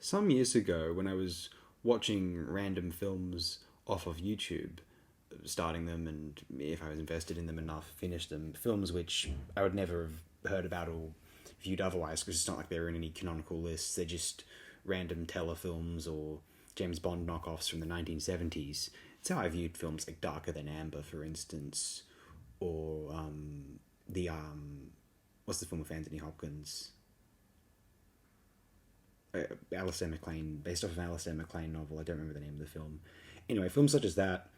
Some years ago, when I was watching random films off of YouTube, starting them, and if I was invested in them enough, finish them, films which I would never have heard about or viewed otherwise, because it's not like they're in any canonical lists. They're just random telefilms or James Bond knockoffs from the 1970s. It's how I viewed films like Darker Than Amber, for instance, or what's the film with Anthony Hopkins? Alistair MacLean, based off of an Alistair MacLean novel. I don't remember the name of the film. Anyway, films such as that.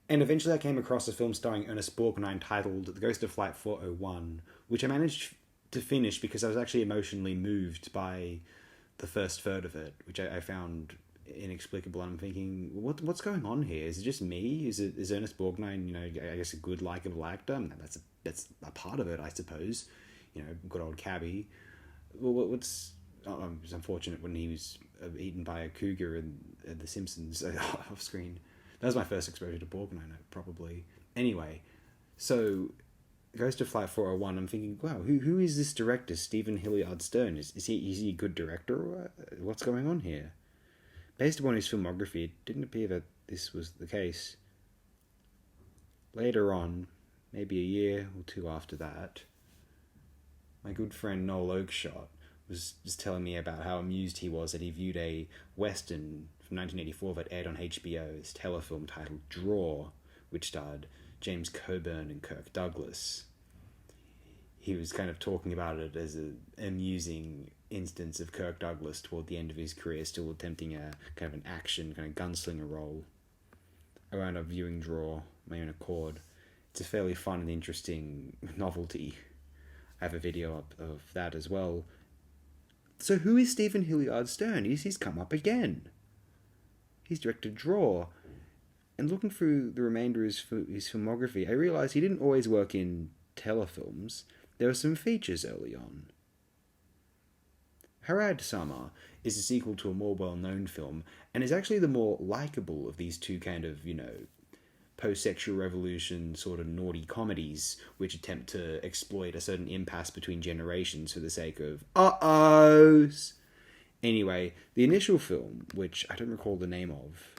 And eventually I came across a film starring Ernest Borgnine titled The Ghost of Flight 401, which I managed to finish because I was actually emotionally moved by the first third of it, which I found inexplicable. I'm thinking, what's going on here? Is it just me? Is Ernest Borgnine, I guess a good, likable actor? That's a part of it, I suppose. Good old Cabby. Well, what's... it was unfortunate when he was eaten by a cougar in The Simpsons off screen. That was my first exposure to Borgnine, probably. Anyway, so Ghost of Flight 401, I'm thinking, wow, who is this director, Stephen Hilliard Stern? Is he a good director? What's going on here? Based upon his filmography, it didn't appear that this was the case. Later on, maybe a year or two after that, my good friend Noel Oakeshott was just telling me about how amused he was that he viewed a Western from 1984 that aired on HBO, this telefilm titled Draw, which starred James Coburn and Kirk Douglas. He was kind of talking about it as an amusing instance of Kirk Douglas toward the end of his career, still attempting a kind of an action, kind of gunslinger role. I wound up viewing Draw my own accord. It's a fairly fun and interesting novelty. I have a video up of that as well. So who is Stephen Hilliard Stern? He's come up again. He's directed Draw. And looking through the remainder of his filmography, I realised he didn't always work in telefilms. There were some features early on. Harad Summer is a sequel to a more well-known film, and is actually the more likeable of these two kind of, post-sexual revolution sort of naughty comedies which attempt to exploit a certain impasse between generations for the sake of uh-ohs. Anyway, the initial film, which I don't recall the name of,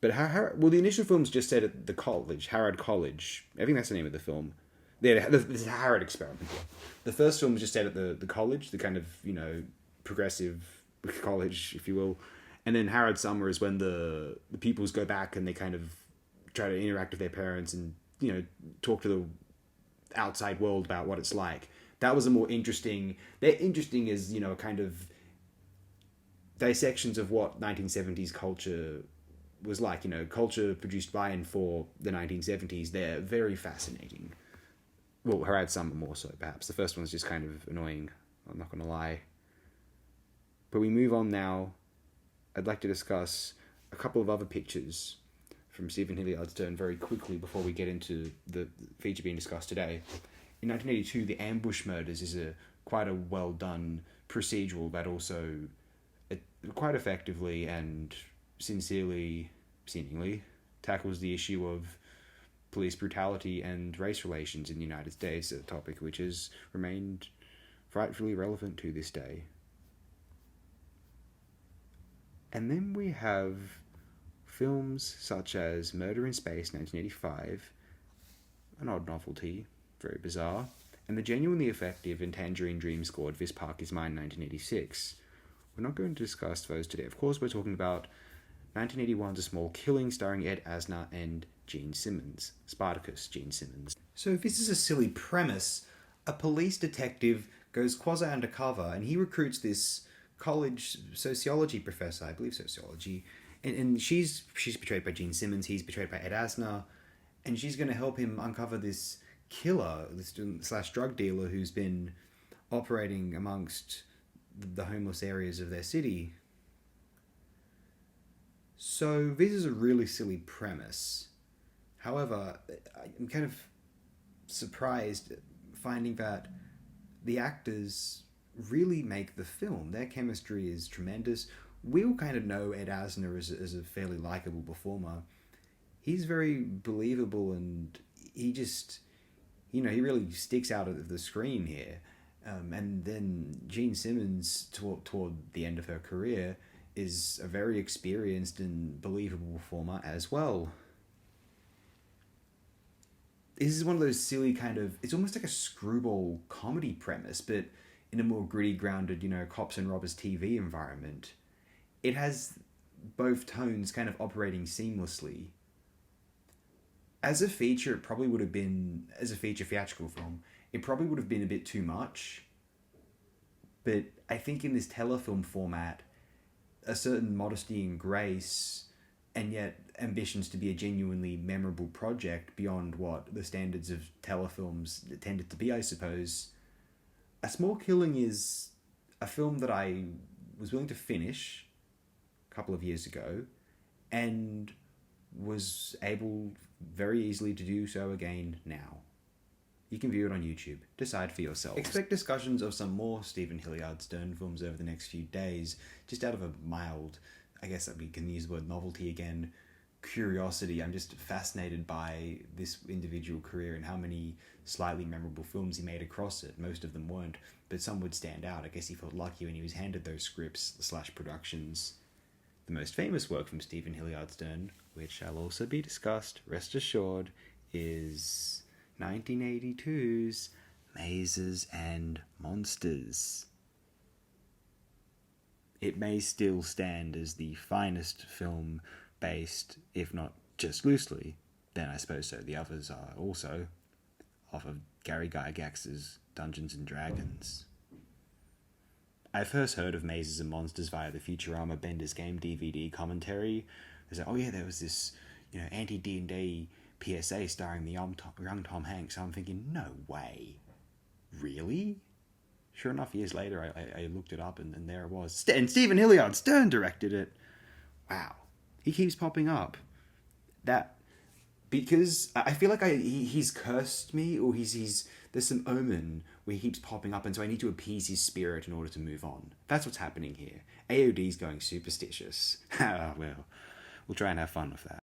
but the initial film's just set at the college, Harad College. I think that's the name of the film. Yeah, this is Harad Experiment. The first film was just set at the college, the kind of, progressive college, if you will. And then Harad Summer is when the pupils go back and they kind of try to interact with their parents and, talk to the outside world about what it's like. That was a more interesting... They're interesting as, a kind of dissections of what 1970s culture was like. Culture produced by and for the 1970s. They're very fascinating. Well, Harad Summer more so, perhaps. The first one's just kind of annoying. I'm not going to lie. But we move on now. I'd like to discuss a couple of other pictures from Stephen Hilliard Stern very quickly before we get into the feature being discussed today. In 1982, The Ambush Murders is quite a well-done procedural that also quite effectively and sincerely, seemingly, tackles the issue of police brutality and race relations in the United States, a topic which has remained frightfully relevant to this day. And then we have films such as Murder in Space, 1985, an odd novelty, very bizarre, and the genuinely effective and Tangerine Dream scored This Park Is Mine, 1986. We're not going to discuss those today. Of course, we're talking about 1981's A Small Killing, starring Ed Asner and Gene Simmons. Spartacus, Gene Simmons. So this is a silly premise. A police detective goes quasi-undercover, and he recruits this college sociology professor, I believe sociology, and she's portrayed by Gene Simmons, he's portrayed by Ed Asner, and she's going to help him uncover this killer, this / drug dealer who's been operating amongst the homeless areas of their city. So this is a really silly premise. However, I'm kind of surprised finding that the actors really make the film. Their chemistry is tremendous. We all kind of know Ed Asner as a fairly likable performer. He's very believable, and he just, he really sticks out of the screen here. And then Gene Simmons, toward the end of her career, is a very experienced and believable performer as well. This is one of those silly kind of, it's almost like a screwball comedy premise, but in a more gritty, grounded, cops and robbers TV environment. It has both tones kind of operating seamlessly. As a feature, it probably would have been, as a feature theatrical film, it probably would have been a bit too much. But I think in this telefilm format, a certain modesty and grace, and yet ambitions to be a genuinely memorable project beyond what the standards of telefilms tended to be, I suppose. A Small Killing is a film that I was willing to finish a couple of years ago, and was able very easily to do so again now. You can view it on YouTube. Decide for yourself. Expect discussions of some more Stephen Hilliard Stern films over the next few days, just out of a mild, I guess that we can use the word novelty again, curiosity. I'm just fascinated by this individual career and how many slightly memorable films he made across it. Most of them weren't, but some would stand out. I guess he felt lucky when he was handed those scripts / productions. The most famous work from Stephen Hilliard Stern, which shall also be discussed, rest assured, is 1982's Mazes and Monsters. It may still stand as the finest film based, if not just loosely, then I suppose so. The others are also off of Gary Gygax's Dungeons and Dragons. I first heard of Mazes and Monsters via the Futurama Bender's Game DVD commentary. There's like, oh yeah, there was this, anti-D&D PSA starring the young Tom Hanks. I'm thinking, no way. Really? Sure enough, years later, I looked it up, and there it was. And Stephen Hilliard Stern directed it. Wow. He keeps popping up. Because I feel like he's cursed me, or he's there's some omen where he keeps popping up, and so I need to appease his spirit in order to move on. That's what's happening here. AOD's going superstitious. Well, we'll try and have fun with that.